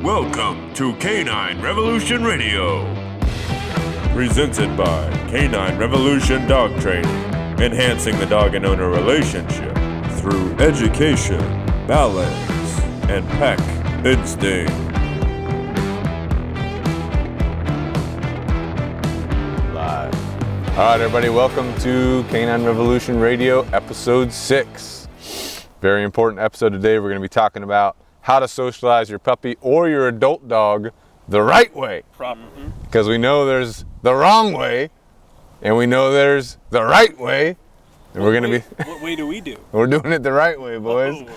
Welcome to Canine Revolution Radio. Presented by Canine Revolution Dog Training, enhancing the dog and owner relationship through education, balance, and pack instinct. Live. All right, everybody, welcome to Canine Revolution Radio, episode 6. Very important episode today. We're going to be talking about how to socialize your puppy or your adult dog the right way. Because we know there's the wrong way, and we know there's the right way. And What way do we do? We're doing it the right way, boys. All right.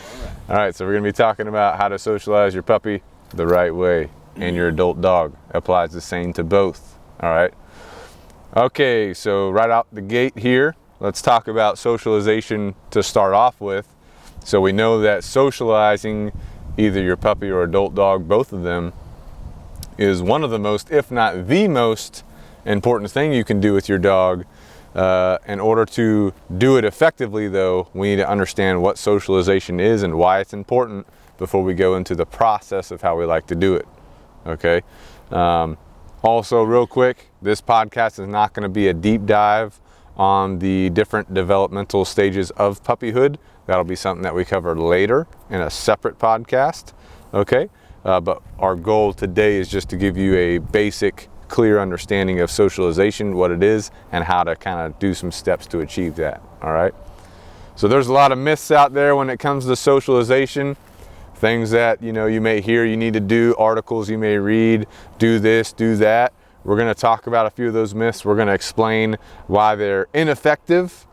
All right, so we're going to be talking about how to socialize your puppy the right way, and your adult dog. Applies the same to both. All right. Okay, so right out the gate here, let's talk about socialization to start off with. So we know that socializing either your puppy or adult dog, both of them, is one of the most, if not the most important thing you can do with your dog. In order to do it effectively, though, we need to understand what socialization is and why it's important before we go into the process of how we like to do it. Okay. Also, real quick, this podcast is not going to be a deep dive on the different developmental stages of puppyhood. That'll be something that we cover later in a separate podcast. Okay. But our goal today is just to give you a basic, clear understanding of socialization, what it is, and how to kind of do some steps to achieve that. All right. So there's a lot of myths out there when it comes to socialization. Things that, you may hear you need to do, articles you may read, do this, do that. We're going to talk about a few of those myths. We're going to explain why they're ineffective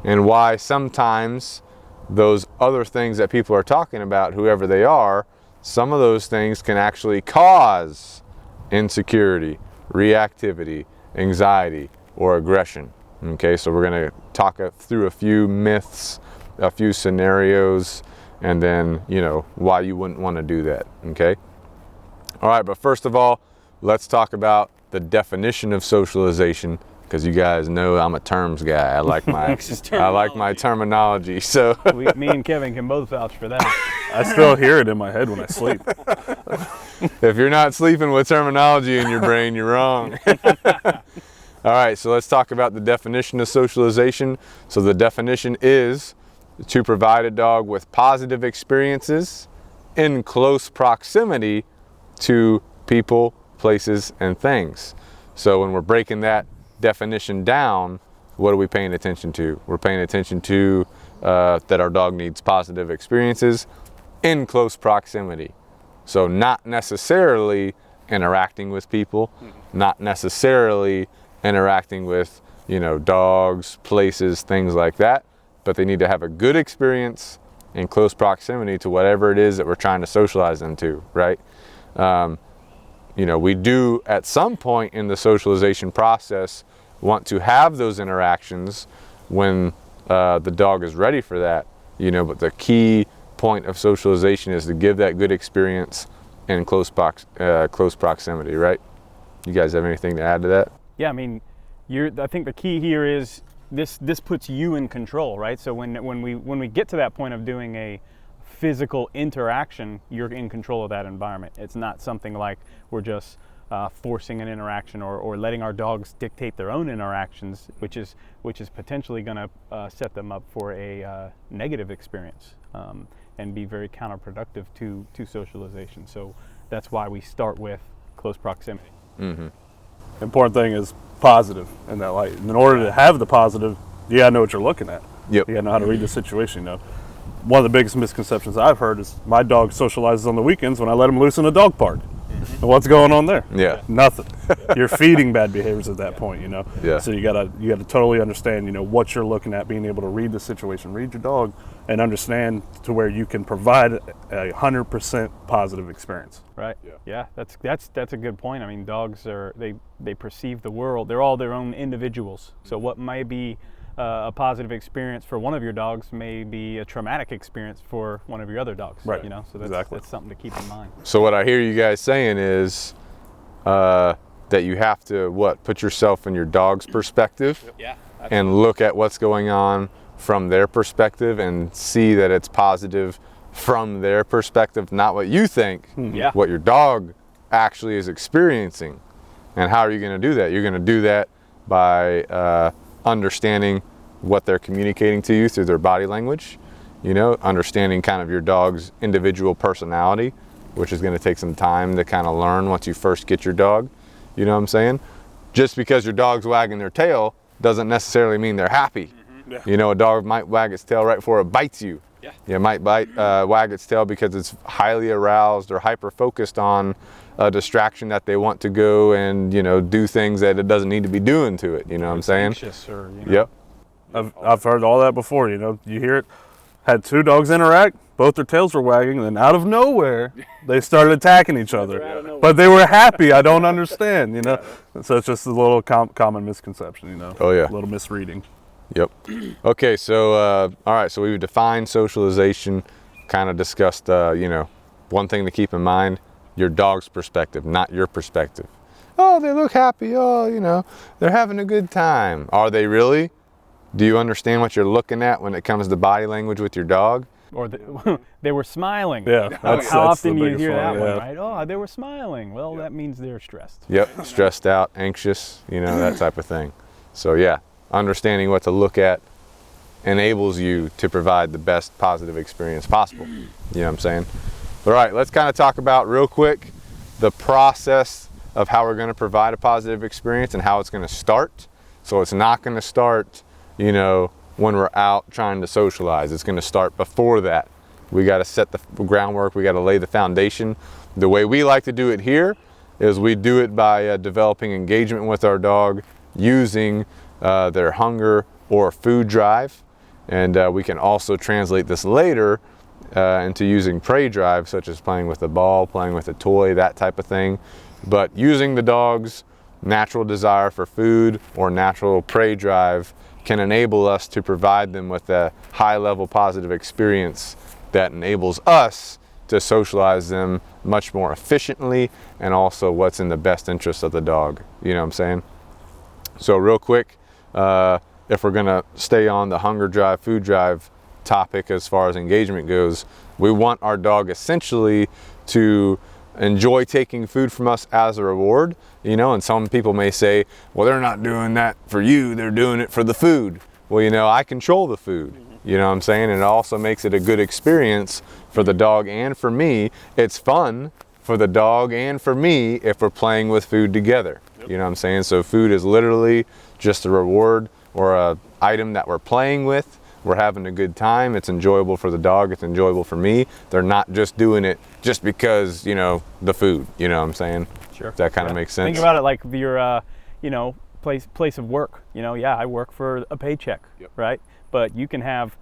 and why sometimes those other things that people are talking about, whoever they are, some of those things can actually cause insecurity, reactivity, anxiety, or aggression. Okay, so we're going to talk through a few myths, a few scenarios, and then, why you wouldn't want to do that. Okay. All right, but first of all, let's talk about the definition of socialization, because you guys know I'm a terms guy. I like my terminology. So Me and Kevin can both vouch for that. I still hear it in my head when I sleep. If you're not sleeping with terminology in your brain, you're wrong. All right, so let's talk about the definition of socialization. So the definition is to provide a dog with positive experiences in close proximity to people, places, and things. So when we're breaking that definition down, what are we paying attention to? We're paying attention to that our dog needs positive experiences in close proximity. So not necessarily interacting with people, not necessarily interacting with, dogs, places, things like that, but they need to have a good experience in close proximity to whatever it is that we're trying to socialize them to, right? We do at some point in the socialization process want to have those interactions when the dog is ready for that, but the key point of socialization is to give that good experience in close proximity, right? You guys have anything to add to that? Yeah, I mean, I think the key here is this puts you in control, right? So when we get to that point of doing a physical interaction, you're in control of that environment. It's not something like we're just forcing an interaction or letting our dogs dictate their own interactions, which is potentially going to set them up for a negative experience and be very counterproductive to socialization. So that's why we start with close proximity. Mm-hmm. Important thing is positive in that light. And in order to have the positive, you gotta know what you're looking at. Yep. You gotta know how to read the situation. One of the biggest misconceptions I've heard is my dog socializes on the weekends when I let him loose in a dog park. And what's going on there? Yeah. Nothing. You're feeding bad behaviors at that point, Yeah. So you gotta totally understand, what you're looking at, being able to read the situation, read your dog, and understand to where you can provide a 100% positive experience. Right. Yeah. That's a good point. I mean, dogs they perceive the world. They're all their own individuals. So what might be a positive experience for one of your dogs may be a traumatic experience for one of your other dogs. Right. So that's something to keep in mind. So what I hear you guys saying is that you have to put yourself in your dog's perspective. Yeah. And look at what's going on from their perspective and see that it's positive from their perspective, not what you think, Yeah. what your dog actually is experiencing. And how are you going to do that? You're going to do that by understanding what they're communicating to you through their body language, you know, understanding kind of your dog's individual personality, which is going to take some time to kind of learn once you first get your dog. You know what I'm saying? Just because your dog's wagging their tail doesn't necessarily mean they're happy. Yeah. You know, a dog might wag its tail right before it bites you. Yeah. It might wag its tail because it's highly aroused or hyper focused on a distraction that they want to go and, you know, do things that it doesn't need to be doing to it. You know what I'm saying? Anxious or, you know. Yep. I've heard all that before, you know. You hear it. Had two dogs interact, both their tails were wagging, and then out of nowhere, they started attacking each other. But they were happy. I don't understand, you know. So it's just a little common misconception, you know. Oh, yeah. A little misreading. Yep. Okay, so all right, so we've defined socialization, kind of discussed, you know, one thing to keep in mind, your dog's perspective, not your perspective. Oh, they look happy. Oh, you know, they're having a good time. Are they really? Do you understand what you're looking at when it comes to body language with your dog? Or they were smiling. Yeah. How often the do you biggest hear that yeah. one, right? Oh, they were smiling. Well, that means they're stressed. Yep, stressed out, anxious, you know, that type of thing. So yeah, understanding what to look at enables you to provide the best positive experience possible. You know what I'm saying? All right, let's kind of talk about real quick the process of how we're going to provide a positive experience and how it's going to start. So it's not going to start, you know, when we're out trying to socialize. It's going to start before that. We got to set the groundwork. We got to lay the foundation. The way we like to do it here is we do it by developing engagement with our dog using their hunger or food drive. And we can also translate this later into using prey drive, such as playing with a ball, playing with a toy, that type of thing. But using the dog's natural desire for food or natural prey drive can enable us to provide them with a high-level positive experience that enables us to socialize them much more efficiently and also what's in the best interest of the dog. You know what I'm saying? So real quick, if we're gonna stay on the hunger drive, food drive topic as far as engagement goes, we want our dog essentially to enjoy taking food from us as a reward, you know, and some people may say, well, they're not doing that for you, they're doing it for the food. Well, you know, I control the food, you know what I'm saying? And it also makes it a good experience for the dog and for me. It's fun for the dog and for me if we're playing with food together, you know what I'm saying? So food is literally just a reward or a item that we're playing with. We're having a good time. It's enjoyable for the dog. It's enjoyable for me. They're not just doing it just because, you know, the food, you know what I'm saying? Sure. That kind of makes sense. Think about it like your, you know, place of work. You know, yeah, I work for a paycheck, right? But you can have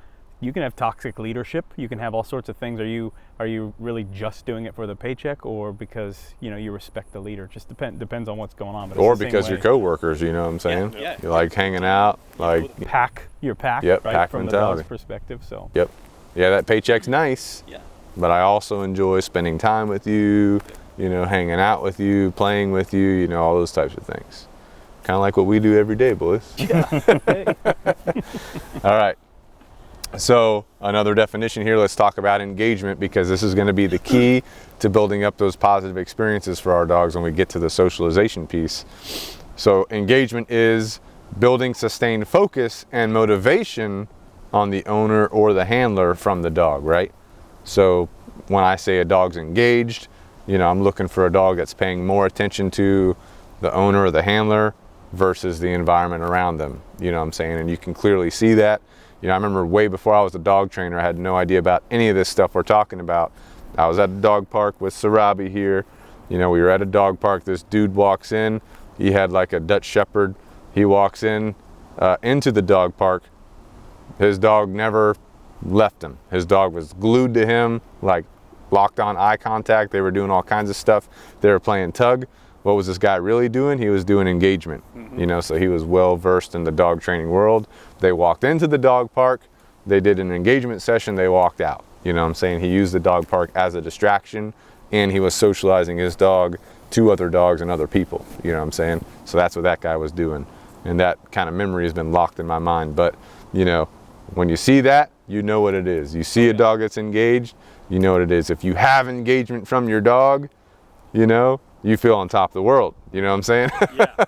toxic leadership. You can have all sorts of things. Are you really just doing it for the paycheck, or because, you know, you respect the leader? Just depends on what's going on. But or because you're coworkers, you know what I'm saying? Yeah. You like hanging out, like your pack, yep, right? pack From mentality. the dog's perspective. So yep, yeah, that paycheck's nice. Yeah. But I also enjoy spending time with you, you know, hanging out with you, playing with you, you know, all those types of things. Kind of like what we do every day, boys. Yeah. All right. So another definition here, let's talk about engagement, because this is going to be the key to building up those positive experiences for our dogs when we get to the socialization piece. So engagement is building sustained focus and motivation on the owner or the handler from the dog, right? So when I say a dog's engaged, you know, I'm looking for a dog that's paying more attention to the owner or the handler versus the environment around them, you know what I'm saying? And you can clearly see that. You know, I remember way before I was a dog trainer, I had no idea about any of this stuff we're talking about. I was at a dog park with Sarabi here. You know, we were at a dog park. This dude walks in. He had like a Dutch Shepherd. He walks in into the dog park. His dog never left him. His dog was glued to him, like locked on eye contact. They were doing all kinds of stuff. They were playing tug. What was this guy really doing? He was doing engagement, you know, so he was well versed in the dog training world. They walked into the dog park, they did an engagement session, they walked out. You know what I'm saying? He used the dog park as a distraction, and he was socializing his dog to other dogs and other people, you know what I'm saying? So that's what that guy was doing. And that kind of memory has been locked in my mind. But, you know, when you see that, you know what it is. You see a dog that's engaged, you know what it is. If you have engagement from your dog, you know, you feel on top of the world. You know what I'm saying? Yeah.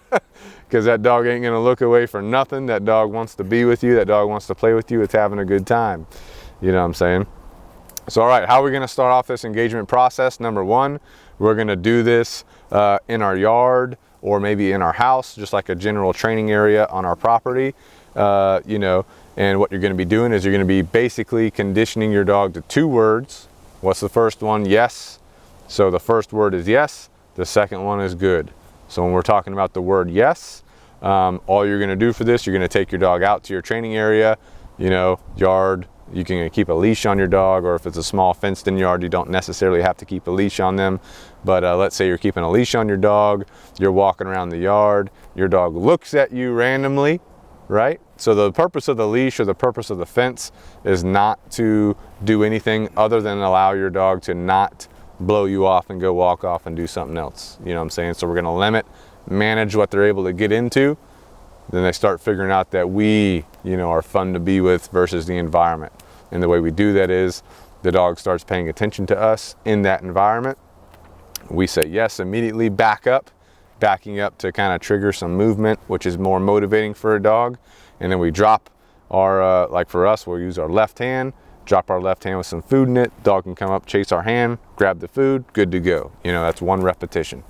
Because that dog ain't gonna look away for nothing. That dog wants to be with you. That dog wants to play with you. It's having a good time. You know what I'm saying? So, all right, how are we gonna start off this engagement process? Number one, we're gonna do this in our yard or maybe in our house, just like a general training area on our property. You know, and what you're gonna be doing is you're gonna be basically conditioning your dog to 2 words. What's the first one? Yes. So the first word is yes. The second one is good. So when we're talking about the word yes, all you're gonna do for this, you're gonna take your dog out to your training area, you know, yard. You can keep a leash on your dog, or if it's a small fenced in yard, you don't necessarily have to keep a leash on them. But let's say you're keeping a leash on your dog, you're walking around the yard, your dog looks at you randomly, right? So the purpose of the leash or the purpose of the fence is not to do anything other than allow your dog to not blow you off and go walk off and do something else. You know what I'm saying? So we're gonna limit, manage what they're able to get into. Then they start figuring out that we, you know, are fun to be with versus the environment. And the way we do that is the dog starts paying attention to us in that environment. We say yes immediately, backing up to kind of trigger some movement, which is more motivating for a dog. And then we drop our, like for us, we'll use our left hand, drop our left hand with some food in it. Dog can come up, chase our hand, grab the food, good to go. You know, that's 1 repetition,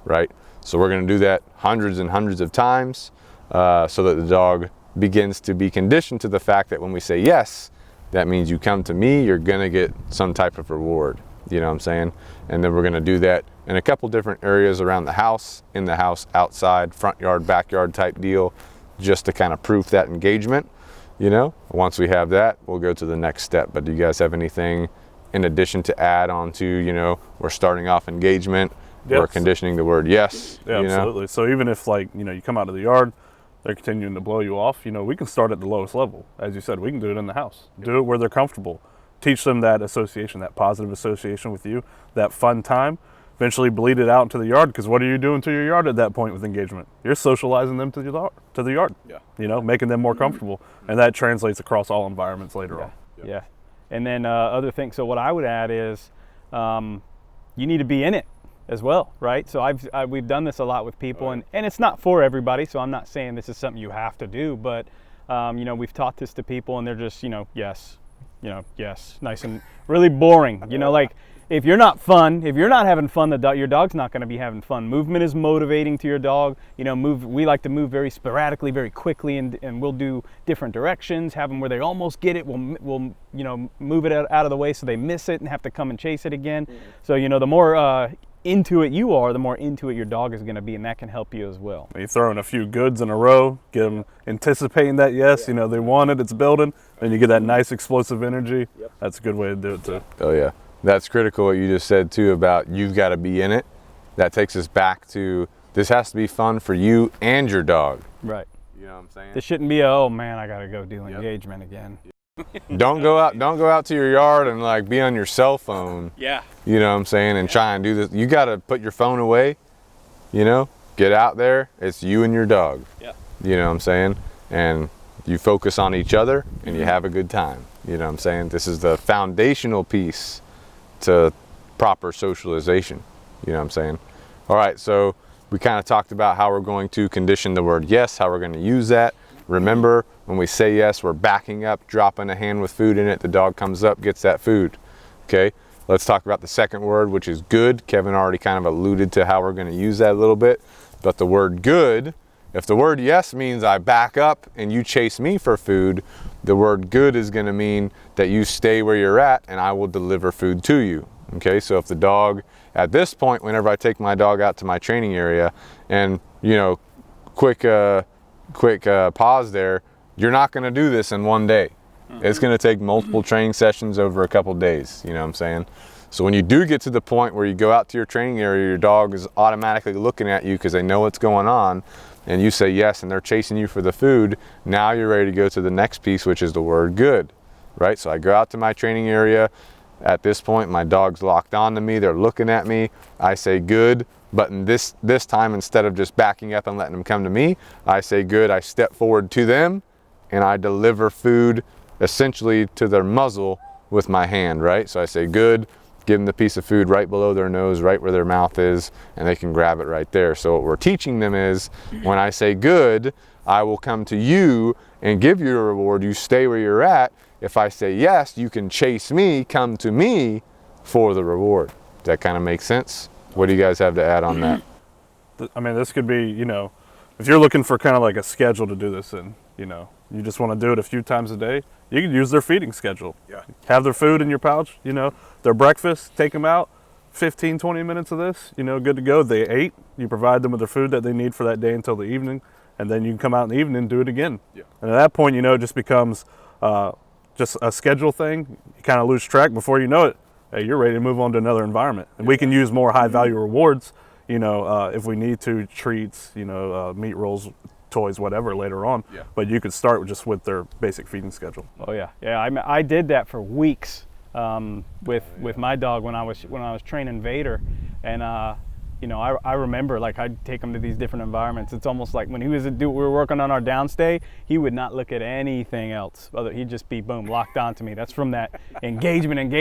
right? So we're gonna do that hundreds and hundreds of times so that the dog begins to be conditioned to the fact that when we say yes, that means you come to me, you're gonna get some type of reward. You know what I'm saying? And then we're gonna do that in a couple different areas around the house, in the house, outside, front yard, backyard type deal, just to kind of proof that engagement. You know, once we have that, we'll go to the next step. But do you guys have anything in addition to add on to, you know, we're starting off engagement, Yes. we're conditioning the word yes. Yeah, you know? absolutely. So even if, like, you know, you come out of the yard, they're continuing to blow you off, you know, we can start at the lowest level. As you said, we can do it in the house. Do it where they're comfortable. Teach them that association, that positive association with you, that fun time. Eventually bleed it out into the yard, because what are you doing to your yard at that point with engagement? You're socializing them to the yard. Yeah. You know, making them more comfortable. And that translates across all environments later on. Yeah. And then other things, so what I would add is you need to be in it as well, right? So we've done this a lot with people, and it's not for everybody, so I'm not saying this is something you have to do, but you know, we've taught this to people and they're just, you know, yes, nice and really boring. You know, like if you're not having fun, your dog's not going to be having fun. Movement is motivating to your dog. You know, we like to move very sporadically, very quickly, and we'll do different directions, have them where they almost get it. We'll you know, move it out of the way so they miss it and have to come and chase it again. So, you know, the more into it you are, the more into it your dog is going to be, and that can help you as well. You throw in a few goods in a row, get them anticipating that yes, you know, they want it, it's building, and you get that nice explosive energy. That's a good way to do it too. Oh yeah, that's critical what you just said too about you've got to be in it. That takes us back to this has to be fun for you and your dog. Right. You know what I'm saying? This shouldn't be oh man, I got to go do engagement again. Don't go out to your yard and like be on your cell phone. Yeah. You know what I'm saying? And try and do this. You got to put your phone away, you know, get out there. It's you and your dog. Yeah. You know what I'm saying? And you focus on each other and you have a good time. You know what I'm saying? This is the foundational piece to proper socialization. You know what I'm saying? All right. So we kind of talked about how we're going to condition the word yes, how we're going to use that. Remember, when we say yes, we're backing up, dropping a hand with food in it. The dog comes up, gets that food. Okay, let's talk about the second word, which is good. Kevin already kind of alluded to how we're going to use that a little bit. But the word good, if the word yes means I back up and you chase me for food, the word good is going to mean that you stay where you're at and I will deliver food to you. Okay, so if the dog, at this point, whenever I take my dog out to my training area, and, you know, quick pause there, you're not going to do this in one day. It's going to take multiple training sessions over a couple days. You know what I'm saying? So when you do get to the point where you go out to your training area, your dog is automatically looking at you because they know what's going on, and you say yes and they're chasing you for the food, now you're ready to go to the next piece, which is the word good, right? So I go out to my training area. At this point, my dog's locked onto me, they're looking at me, I say good. But in this time, instead of just backing up and letting them come to me, I say good, I step forward to them and I deliver food essentially to their muzzle with my hand, right? So I say good, give them the piece of food right below their nose, right where their mouth is, and they can grab it right there. So what we're teaching them is, when I say good, I will come to you and give you a reward. You stay where you're at. If I say yes, you can chase me, come to me for the reward. Does that kind of make sense? What do you guys have to add on that? I mean, this could be, you know, if you're looking for kind of like a schedule to do this in, you know, you just want to do it a few times a day, you can use their feeding schedule. Yeah. Have their food in your pouch, you know, their breakfast, take them out, 15, 20 minutes of this, you know, good to go. They ate, you provide them with their food that they need for that day until the evening, and then you can come out in the evening and do it again. Yeah. And at that point, you know, it just becomes just a schedule thing. You kind of lose track. Before you know it, hey, you're ready to move on to another environment. And we can use more high value rewards, you know, if we need to, treats, you know, meat rolls, toys, whatever later on. Yeah. But you could start with their basic feeding schedule. Oh yeah, yeah. I did that for weeks with my dog when I was training Vader, and you know, I remember, like, I'd take him to these different environments. It's almost like when he was we were working on our downstay, he would not look at anything else. He'd just be, boom, locked onto me. That's from that engagement.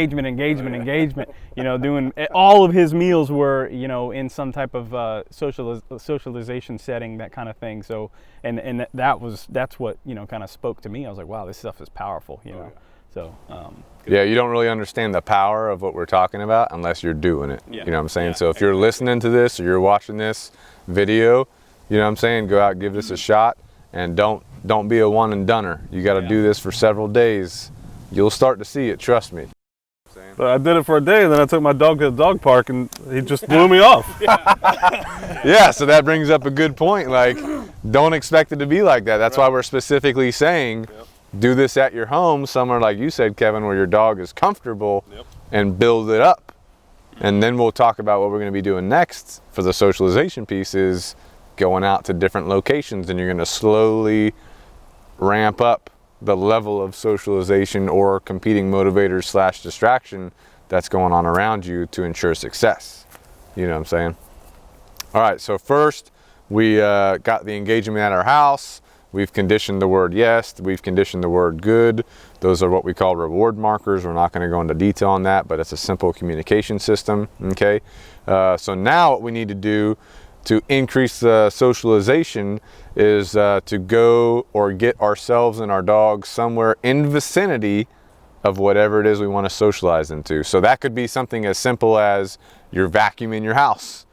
You know, doing all of his meals were, you know, in some type of socialization setting, that kind of thing. So, and that's what, you know, kind of spoke to me. I was like, wow, this stuff is powerful, you know. So, yeah, you don't really understand the power of what we're talking about unless you're doing it. Yeah. You know what I'm saying? Yeah, So if you're listening to this or you're watching this video, you know what I'm saying, go out, give this a shot, and don't be a one and doneer. You got to do this for several days. You'll start to see it, trust me. But I did it for a day, and then I took my dog to the dog park, and he just blew me off. Yeah, so that brings up a good point. Like, don't expect it to be like that. That's why we're specifically saying, do this at your home, somewhere like you said, Kevin, where your dog is comfortable, and build it up. And then we'll talk about what we're going to be doing next for the socialization piece, is going out to different locations, and you're going to slowly ramp up the level of socialization or competing motivators / distraction that's going on around you to ensure success. You know what I'm saying? All right, so first we got the engagement at our house. We've conditioned the word yes, we've conditioned the word good. Those are what we call reward markers. We're not going to go into detail on that, but it's a simple communication system, okay? So now what we need to do to increase the socialization is to go or get ourselves and our dogs somewhere in vicinity of whatever it is we want to socialize into. So that could be something as simple as your vacuum in your house.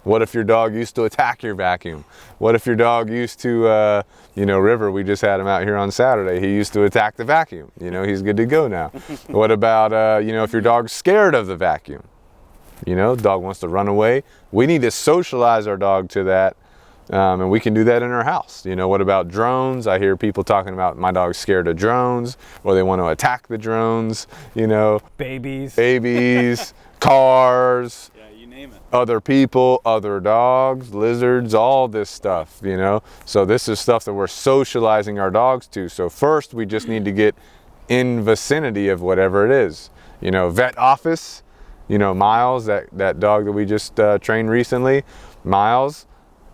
What if your dog used to attack your vacuum? What if your dog used to, you know, River, we just had him out here on Saturday. He used to attack the vacuum. You know, he's good to go now. What about, you know, if your dog's scared of the vacuum? You know, dog wants to run away. We need to socialize our dog to that, and we can do that in our house. You know, what about drones? I hear people talking about my dog's scared of drones, or they want to attack the drones, you know. babies, cars. you name it. Other people, other dogs, lizards, all this stuff, you know. So this is stuff that we're socializing our dogs to. So first we just need to get in vicinity of whatever it is. You know, vet office, you know, Miles, that dog that we just trained recently, Miles,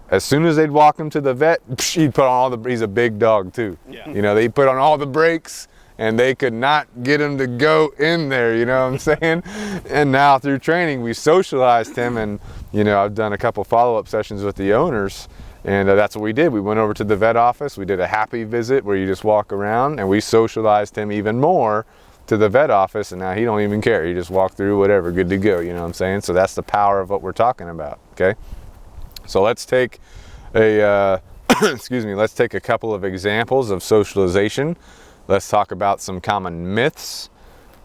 as soon as they'd walk him to the vet, he'd put on all the, he's a big dog too. Yeah. You know, they put on all the brakes, and they could not get him to go in there, you know what I'm saying? And now through training, we socialized him, and, you know, I've done a couple follow-up sessions with the owners, and that's what we did. We went over to the vet office, we did a happy visit where you just walk around, and we socialized him even more to the vet office, and now he don't even care. He just walked through, whatever, good to go, you know what I'm saying? So that's the power of what we're talking about, okay? So let's take a, excuse me, let's take a couple of examples of socialization. Let's talk about some common myths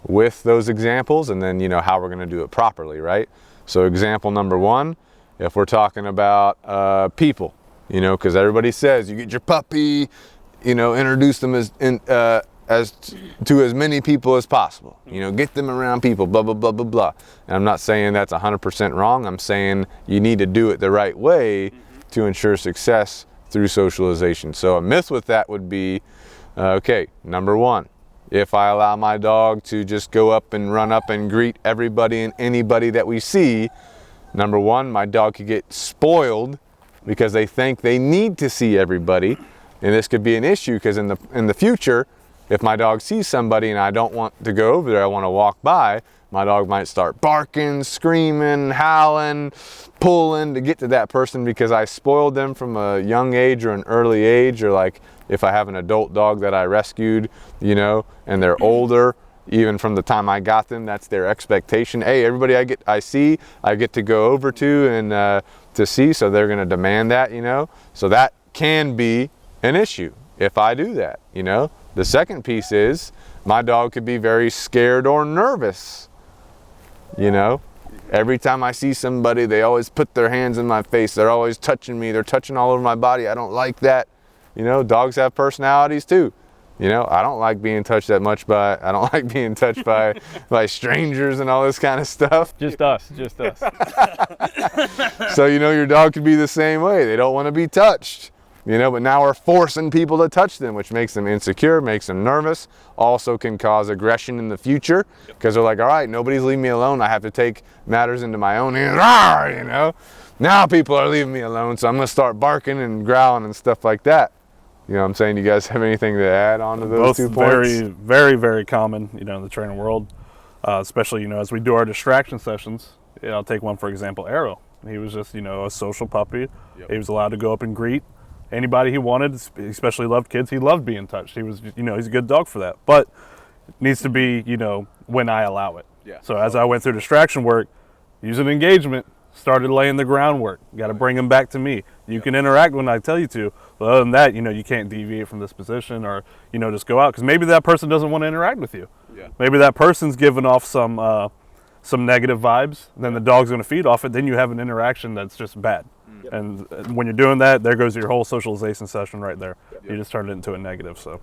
with those examples, and then, you know, how we're going to do it properly, right? So example number one, if we're talking about people, you know, because everybody says you get your puppy, you know, introduce them to as many people as possible, you know, get them around people, blah, blah, blah, blah, blah. And I'm not saying that's 100% wrong. I'm saying you need to do it the right way to ensure success through socialization. So a myth with that would be, okay, number one, if I allow my dog to just go up and run up and greet everybody and anybody that we see, number one, my dog could get spoiled because they think they need to see everybody. And this could be an issue because in the future, if my dog sees somebody and I don't want to go over there, I want to walk by, my dog might start barking, screaming, howling, pulling to get to that person because I spoiled them from a young age or an early age, or like if I have an adult dog that I rescued, you know, and they're older, even from the time I got them, that's their expectation. Hey, everybody I get to go over to and to see, so they're gonna demand that, you know? So that can be an issue if I do that, you know? The second piece is my dog could be very scared or nervous, you know? Every time I see somebody, they always put their hands in my face. They're always touching me. They're touching all over my body. I don't like that. You know, dogs have personalities too. You know, I don't like being touched that much I don't like being touched by strangers and all this kind of stuff. Just us. So, you know, your dog could be the same way. They don't want to be touched, you know, but now we're forcing people to touch them, which makes them insecure, makes them nervous, also can cause aggression in the future because they're like, all right, nobody's leaving me alone. I have to take matters into my own hands, you know. Now people are leaving me alone, so I'm going to start barking and growling and stuff like that. You know what I'm saying? You guys have anything to add on to those 2 points? Very, very, very common, you know, in the training world, especially, you know, as we do our distraction sessions. You know, I'll take one, for example, Arrow. He was just, you know, a social puppy. He was allowed to go up and greet anybody he wanted, especially loved kids. He loved being touched. He was, you know, he's a good dog for that. But it needs to be, you know, when I allow it. So as I went through distraction work, using engagement, started laying the groundwork. Got to bring them back to me. You can interact when I tell you to. But other than that, you know, you can't deviate from this position or, you know, just go out. Because maybe that person doesn't want to interact with you. Maybe that person's giving off some negative vibes. Then the dog's going to feed off it. Then you have an interaction that's just bad. And when you're doing that, there goes your whole socialization session right there. You just turned it into a negative. So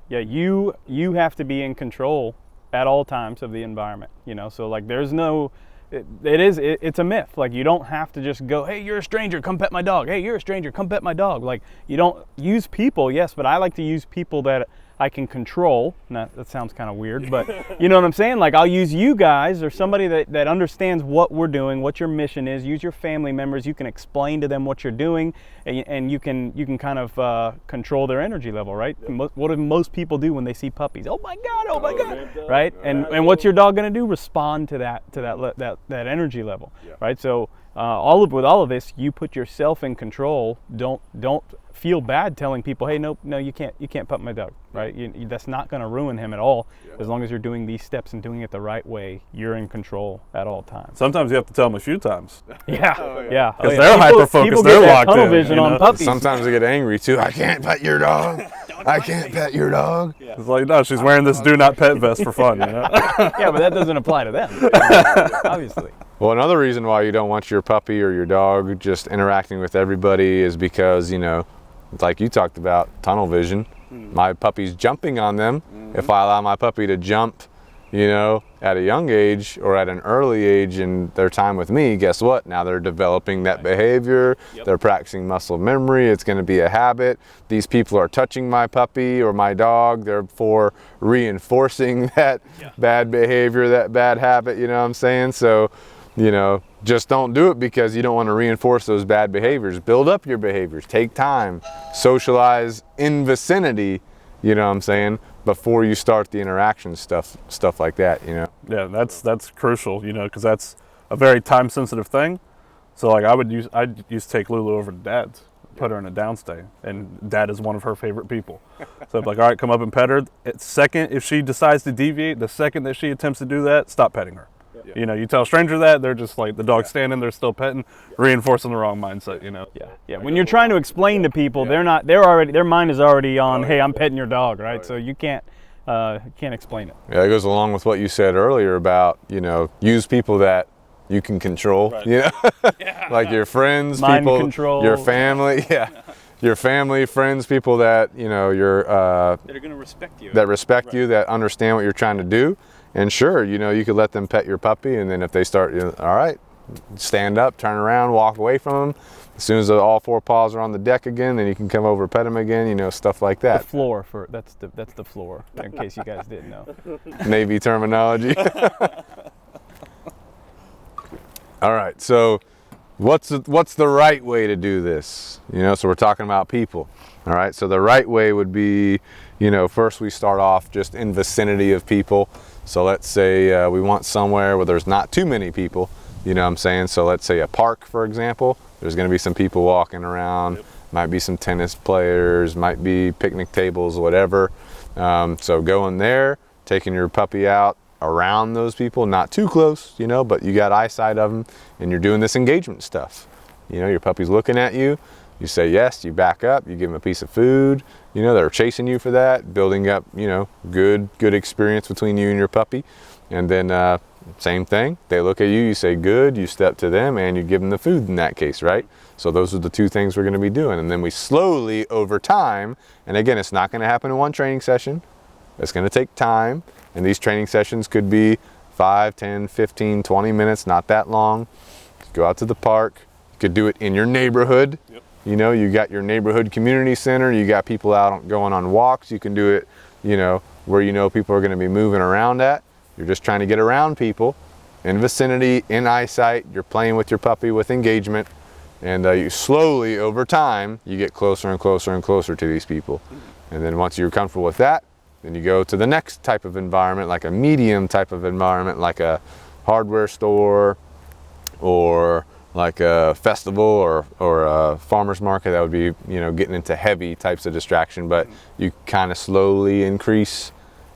You have to be in control at all times of the environment. You know, so like there's no. It's a myth. Like you don't have to just go, hey, you're a stranger, come pet my dog. Hey, you're a stranger, come pet my dog. Like you don't use people, yes, but I like to use people that I can control. Now, that sounds kind of weird, but you know what I'm saying? Like I'll use you guys or somebody that understands what we're doing, what your mission is. Use your family members. You can explain to them what you're doing, and you can kind of control their energy level, right? What do most people do when they see puppies? Oh my God, right? And what's your dog going to do? Respond to that energy level, right? So with all of this, you put yourself in control. Don't feel bad telling people, hey, no, you can't pet my dog, right? That's not going to ruin him at all. As long as you're doing these steps and doing it the right way, you're in control at all times. sometimes you have to tell them a few times. Yeah. Because they're hyper-focused, they're locked tunnel in. vision on puppies. Sometimes they get angry too. I can't pet your dog. I can't pet your dog. It's like, no, she's wearing this do not pet vest for fun, you know? Yeah, but that doesn't apply to them, obviously. Well, another reason why you don't want your puppy or your dog just interacting with everybody is because, you know, like you talked about, tunnel vision. My puppy's jumping on them. If I allow my puppy to jump, you know, at a young age or at an early age in their time with me, guess what? Now they're developing that behavior. They're practicing muscle memory. It's going to be a habit. These people are touching my puppy or my dog, therefore reinforcing that bad behavior, that bad habit, you know what I'm saying? So, you know, just don't do it because you don't want to reinforce those bad behaviors. Build up your behaviors. Take time. Socialize in vicinity, you know what I'm saying, before you start the interaction stuff like that, you know. Yeah, that's crucial, you know, because that's a very time-sensitive thing. So, like, I used to take Lulu over to Dad's, put her in a downstay, and Dad is one of her favorite people. So I'm like, all right, come up and pet her. If she decides to deviate, the second that she attempts to do that, stop petting her. You know, you tell a stranger that, they're just like, the dog's standing there still petting, reinforcing the wrong mindset, you know. Yeah. When you're trying to explain to people, their mind is already on, hey, I'm petting your dog, right? So you can't explain it. Yeah, that goes along with what you said earlier about, you know, use people that you can control, you know, like your friends, mind people, control. your family, your family, friends, people that, you know, that are going to respect you. That respect you, that understand what you're trying to do. And sure, you know, you could let them pet your puppy, and then if they start, you know, all right, stand up, turn around, walk away from them. As soon as all 4 paws are on the deck again, then you can come over, pet them again, you know, stuff like that. The floor that's the floor, in case you guys didn't know. Navy terminology. All right, so what's the right way to do this? You know, so we're talking about people. All right, so the right way would be, you know, first we start off just in vicinity of people. So let's say we want somewhere where there's not too many people, you know what I'm saying? So let's say a park, for example. There's gonna be some people walking around, yep. Might be some tennis players, might be picnic tables, whatever. So going there, taking your puppy out around those people, not too close, you know, but you got eyesight of them, and you're doing this engagement stuff. You know, your puppy's looking at you, you say yes, you back up, you give them a piece of food, you know, they're chasing you for that, building up, you know, good experience between you and your puppy. And then same thing, they look at you, you say good, you step to them, and you give them the food in that case, right? So those are the two things we're gonna be doing. And then we slowly, over time, and again, it's not gonna happen in one training session, it's gonna take time, and these training sessions could be 5, 10, 15, 20 minutes, not that long. Go out to the park, you could do it in your neighborhood. Yep. You know, you got your neighborhood community center, you got people out going on walks, you can do it, you know, where you know people are gonna be moving around at. You're just trying to get around people, in vicinity, in eyesight, you're playing with your puppy with engagement, and you slowly, over time, you get closer and closer and closer to these people. And then once you're comfortable with that, then you go to the next type of environment, like a medium type of environment, like a hardware store, or like a festival or a farmer's market. That would be, you know, getting into heavy types of distraction, but you kind of slowly increase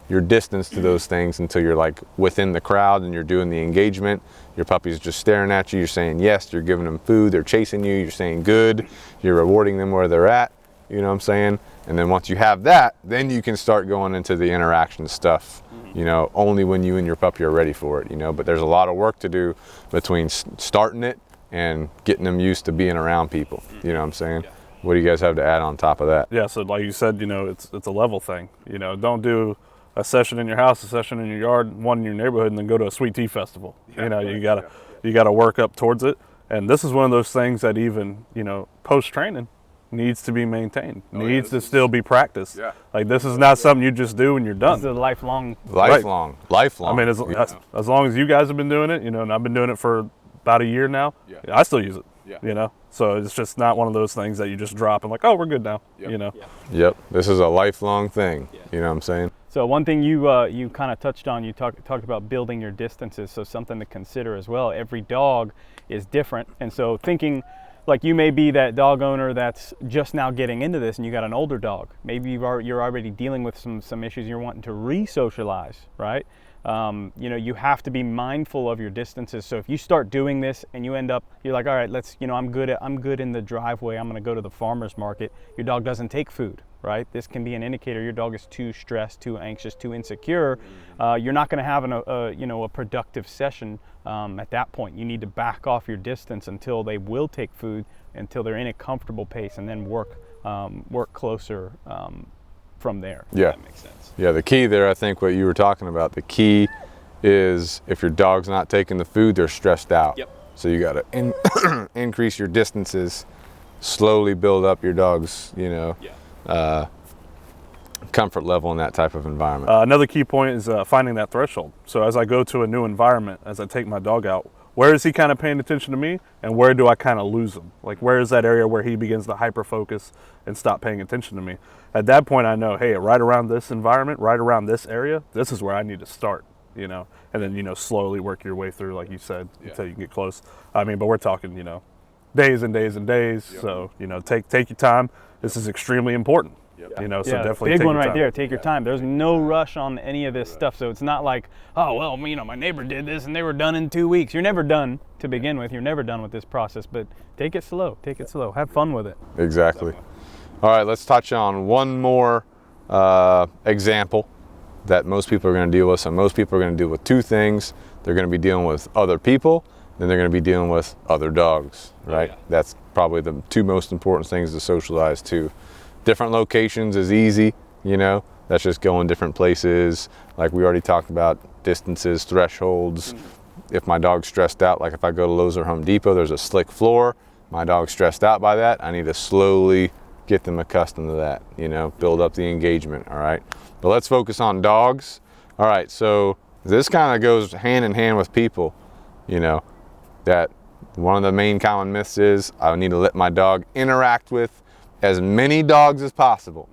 your distance to those things until you're like within the crowd and you're doing the engagement. Your puppy's just staring at you, you're saying yes, you're giving them food, they're chasing you, you're saying good, you're rewarding them where they're at, you know what I'm saying? And then once you have that, then you can start going into the interaction stuff, you know, only when you and your puppy are ready for it, you know, but there's a lot of work to do between starting it and getting them used to being around people, you know what I'm saying? Yeah. What do you guys have to add on top of that? Yeah, so like you said, you know, it's a level thing. You know, don't do a session in your house, a session in your yard, one in your neighborhood, and then go to a sweet tea festival. Yeah, you know, right. you gotta work up towards it. And this is one of those things that even, you know, post-training needs to be maintained, needs to still be practiced. Yeah. Like this is not something you just do and you're done. This is a lifelong. Lifelong. I mean, as long as you guys have been doing it, you know, and I've been doing it for about a year now, I still use it, you know? So it's just not one of those things that you just drop and like, oh, we're good now, you know? Yep, this is a lifelong thing, you know what I'm saying? So one thing you kind of touched on, you talked about building your distances, so something to consider as well. Every dog is different, and so thinking, like you may be that dog owner that's just now getting into this and you got an older dog. Maybe you're already dealing with some issues, you're wanting to re-socialize, right? You know, you have to be mindful of your distances. So if you start doing this and you end up, you're like, all right, let's, you know, I'm good in the driveway, I'm gonna go to the farmer's market. Your dog doesn't take food, right? This can be an indicator your dog is too stressed, too anxious, too insecure. You're not gonna have a productive session at that point. You need to back off your distance until they will take food, until they're in a comfortable pace, and then work closer from there. Yeah, if that makes sense. Yeah, the key there, I think what you were talking about, the key is if your dog's not taking the food, they're stressed out. Yep. So you got to increase your distances, slowly build up your dog's, you know, comfort level in that type of environment. Another key point is finding that threshold. So as I go to a new environment, as I take my dog out, where is he kind of paying attention to me, and where do I kind of lose him? Like, where is that area where he begins to hyper focus and stop paying attention to me? At that point, I know, hey, right around this environment, right around this area, this is where I need to start, you know, and then, you know, slowly work your way through, like you said, until you can get close. I mean, but we're talking, you know, days and days and days. Yep. So, you know, take your time. This is extremely important. You know, so definitely big take one your right time. there. Take your time. There's no rush on any of this stuff. So it's not like, oh well, you know, my neighbor did this and they were done in 2 weeks. You're never done to begin with. You're never done with this process. But take it slow. Take it slow. Have fun with it. Exactly. All right, let's touch on one more example that most people are going to deal with. So most people are going to deal with two things. They're going to be dealing with other people, then they're going to be dealing with other dogs. Right. That's probably the two most important things to socialize to. Different locations is easy, you know, that's just going different places. Like we already talked about, distances, thresholds. If my dog's stressed out, like if I go to Lowe's or Home Depot, there's a slick floor. My dog's stressed out by that. I need to slowly get them accustomed to that, you know, build up the engagement, all right? But let's focus on dogs. All right, so this kind of goes hand in hand with people, you know, that one of the main common myths is I need to let my dog interact with as many dogs as possible.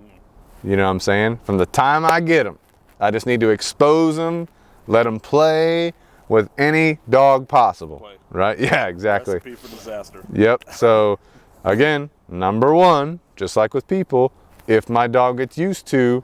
You know what I'm saying? From the time I get them, I just need to expose them, let them play with any dog possible. Right? Yeah, exactly. Recipe for disaster. Yep. So again, number one, just like with people, if my dog gets used to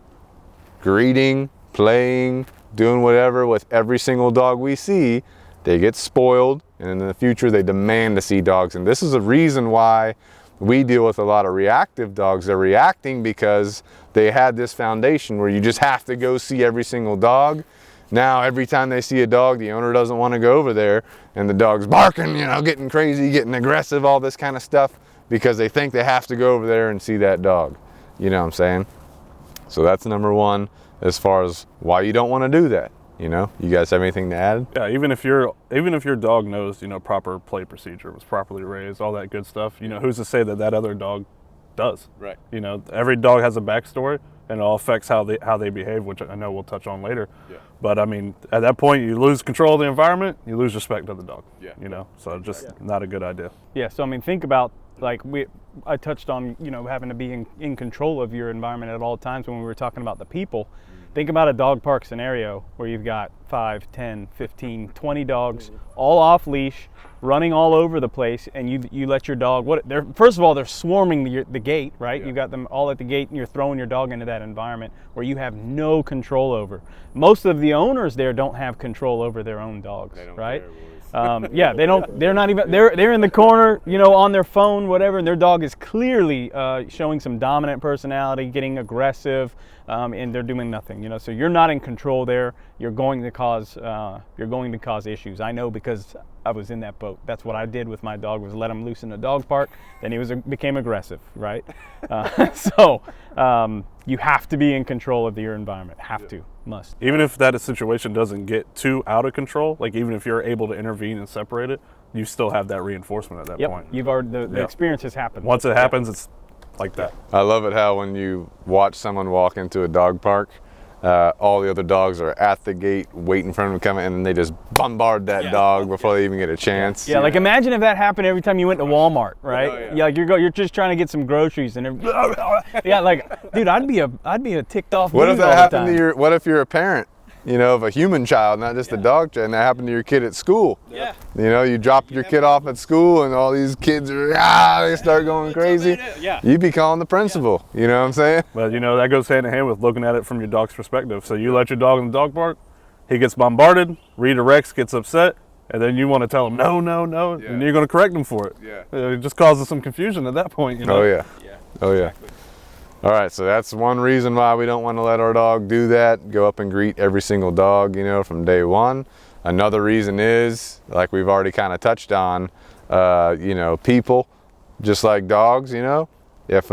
greeting, playing, doing whatever with every single dog we see, they get spoiled, and in the future they demand to see dogs. And this is a reason why we deal with a lot of reactive dogs. They're reacting because they had this foundation where you just have to go see every single dog. Now every time they see a dog, the owner doesn't want to go over there, and the dog's barking, you know, getting crazy, getting aggressive, all this kind of stuff, because they think they have to go over there and see that dog. You know what I'm saying? So that's number one as far as why you don't want to do that. You know, you guys have anything to add? Yeah, even if your dog knows, you know, proper play procedure, was properly raised, all that good stuff, you know, who's to say that that other dog does? Right. You know, every dog has a backstory, and it all affects how they behave, which I know we'll touch on later. Yeah. But I mean, at that point, you lose control of the environment, you lose respect of the dog. Yeah. You know, so just not a good idea. Yeah, so I mean, think about, like I touched on, you know, having to be in control of your environment at all times when we were talking about the people. Think about a dog park scenario where you've got 5, 10, 15, 20 dogs all off leash, running all over the place, and you let your dog, first of all, they're swarming the gate, right? You got them all at the gate, and you're throwing your dog into that environment where you have no control over. Most of the owners there don't have control over their own dogs, right? Yeah, they don't. They're not even. They're in the corner, you know, on their phone, whatever, and their dog is clearly showing some dominant personality, getting aggressive, and they're doing nothing. You know, so you're not in control there. You're going to cause issues. I know because I was in that boat. That's what I did with my dog, was let him loose in the dog park. Then he became aggressive, right? So you have to be in control of your environment. Must. Even if that situation doesn't get too out of control, like even if you're able to intervene and separate it, you still have that reinforcement at that point. You've already, the experience has happened. Once it happens, it's like that. I love it how when you watch someone walk into a dog park, all the other dogs are at the gate waiting for them to come in, and they just bombard that dog before they even get a chance. Yeah, like imagine if that happened every time you went to Walmart, right? Oh, yeah. Yeah, like you're just trying to get some groceries, and yeah, like dude, I'd be a ticked off. What if dude that all the happened time. to what if you're a parent, you know, of a human child, not just a dog child, and that happened to your kid at school? Yeah. You know, you drop your kid off at school, and all these kids are, they start going crazy. Yeah. You'd be calling the principal. You know what I'm saying? But you know, that goes hand in hand with looking at it from your dog's perspective. So you let your dog in the dog park, he gets bombarded, redirects, gets upset, and then you want to tell him no, and you're going to correct him for it. Yeah. It just causes some confusion at that point, you know. Oh yeah. Oh yeah. All right, so that's one reason why we don't want to let our dog do that. Go up and greet every single dog, you know, from day one. Another reason is, like we've already kind of touched on, you know, people, just like dogs, you know. If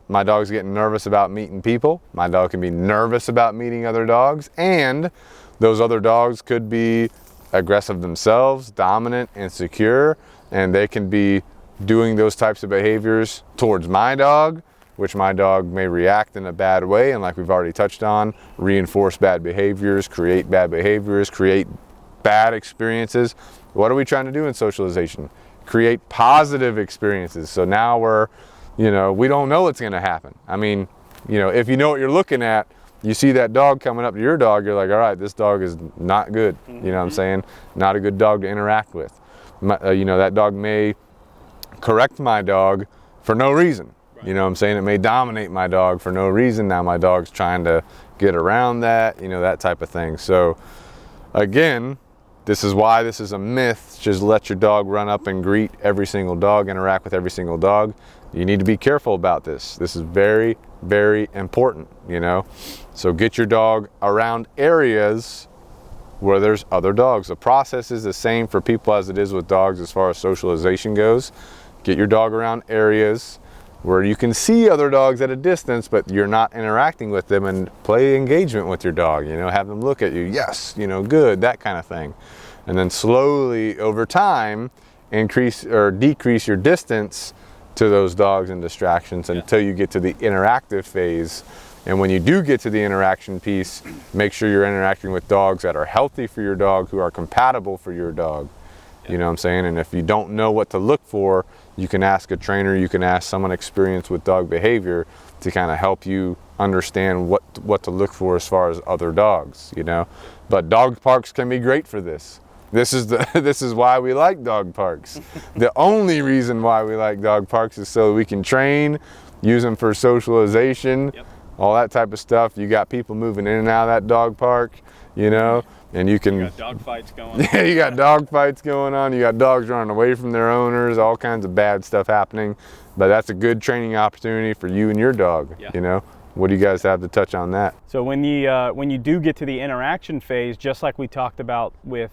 my dog's getting nervous about meeting people, my dog can be nervous about meeting other dogs, and those other dogs could be aggressive themselves, dominant, insecure, and they can be doing those types of behaviors towards my dog, which my dog may react in a bad way, and like we've already touched on, reinforce bad behaviors, create bad experiences. What are we trying to do in socialization? Create positive experiences. So now we're, you know, we don't know what's going to happen. I mean, you know, if you know what you're looking at, you see that dog coming up to your dog, you're like, all right, this dog is not good. You know what I'm saying? Not a good dog to interact with. You know, that dog may correct my dog for no reason. You know what I'm saying? It may dominate my dog for no reason. Now my dog's trying to get around that, you know, that type of thing. So again, this is why this is a myth. Just let your dog run up and greet every single dog, interact with every single dog. You need to be careful about this. This is very, very important, you know. So get your dog around areas where there's other dogs. The process is the same for people as it is with dogs as far as socialization goes. Get your dog around areas where you can see other dogs at a distance, but you're not interacting with them, and play engagement with your dog, you know, have them look at you, yes, you know, good, that kind of thing. And then slowly over time, increase or decrease your distance to those dogs and distractions until you get to the interactive phase. And when you do get to the interaction piece, make sure you're interacting with dogs that are healthy for your dog, who are compatible for your dog. You know what I'm saying? And if you don't know what to look for, you can ask a trainer, you can ask someone experienced with dog behavior to kind of help you understand what to look for as far as other dogs, you know. But dog parks can be great for this. This is why we like dog parks. The only reason why we like dog parks is so we can train, use them for socialization, all that type of stuff. You got people moving in and out of that dog park, you know, and you can. You got dog fights going on. Yeah, you got dog fights going on. You got dogs running away from their owners, all kinds of bad stuff happening. But that's a good training opportunity for you and your dog, you know. What do you guys have to touch on that? So when you do get to the interaction phase, just like we talked about with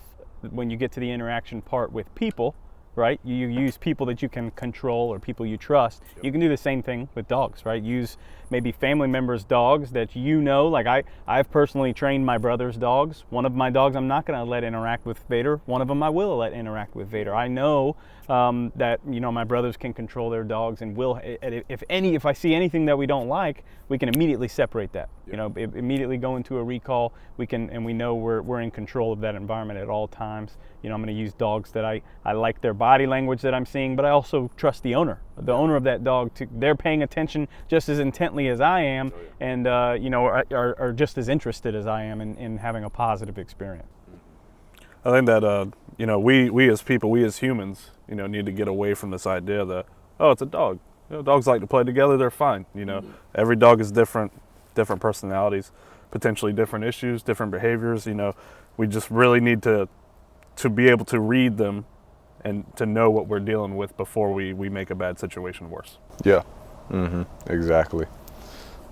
when you get to the interaction part with people, right? You use people that you can control or people you trust. You can do the same thing with dogs, right? Use maybe family members' dogs that you know, like I've personally trained my brother's dogs. One of my dogs I'm not gonna let interact with Vader. One of them I will let interact with Vader. I know that, you know, my brothers can control their dogs and will, if I see anything that we don't like, we can immediately separate that. You know, immediately go into a recall. We can, and we know we're in control of that environment at all times. You know, I'm going to use dogs that I like their body language that I'm seeing, but I also trust the owner of that dog. They're paying attention just as intently as I am, and you know, are just as interested as I am in having a positive experience. I think that you know, we as people, we as humans, you know, need to get away from this idea that, oh, it's a dog. You know, dogs like to play together. They're fine. You know, every dog is different personalities, potentially different issues, different behaviors. You know, we just really need to be able to read them and to know what we're dealing with before we make a bad situation worse. Yeah, exactly.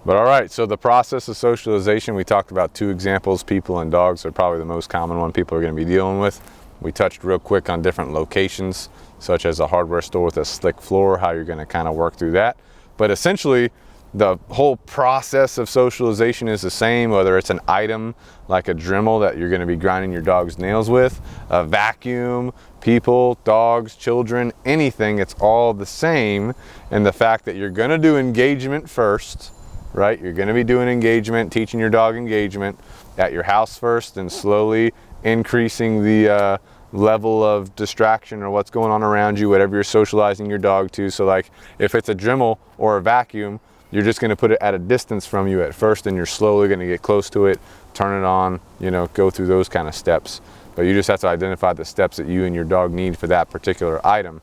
But all right, so the process of socialization, we talked about two examples. People and dogs are probably the most common one people are going to be dealing with. We touched real quick on different locations, such as a hardware store with a slick floor, how you're going to kind of work through that. But essentially, the whole process of socialization is the same, whether it's an item like a Dremel that you're going to be grinding your dog's nails with, a vacuum, people, dogs, children, anything, it's all the same. And the fact that you're going to do engagement first, right? You're going to be doing engagement, teaching your dog engagement at your house first, and slowly increasing the level of distraction or what's going on around you, whatever you're socializing your dog to. So like if it's a Dremel or a vacuum, you're just going to put it at a distance from you at first, and you're slowly going to get close to it, turn it on, you know, go through those kind of steps. But you just have to identify the steps that you and your dog need for that particular item.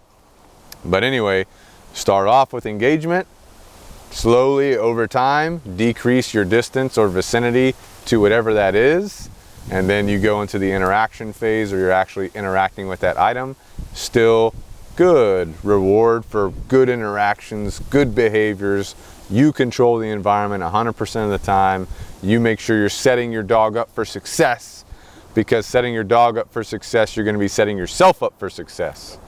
But anyway, start off with engagement. Slowly over time, decrease your distance or vicinity to whatever that is. And then you go into the interaction phase, or you're actually interacting with that item. Still good reward for good interactions, good behaviors. You control the environment 100% of the time. You make sure you're setting your dog up for success, because setting your dog up for success, you're going to be setting yourself up for success.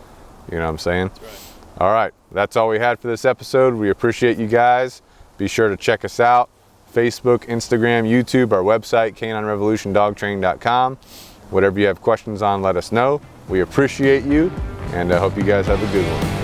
You know what I'm saying? That's right. All right, that's all we had for this episode. We appreciate you guys. Be sure to check us out. Facebook, Instagram, YouTube, our website, caninerevolutiondogtraining.com. Whatever you have questions on, let us know. We appreciate you, and I hope you guys have a good one.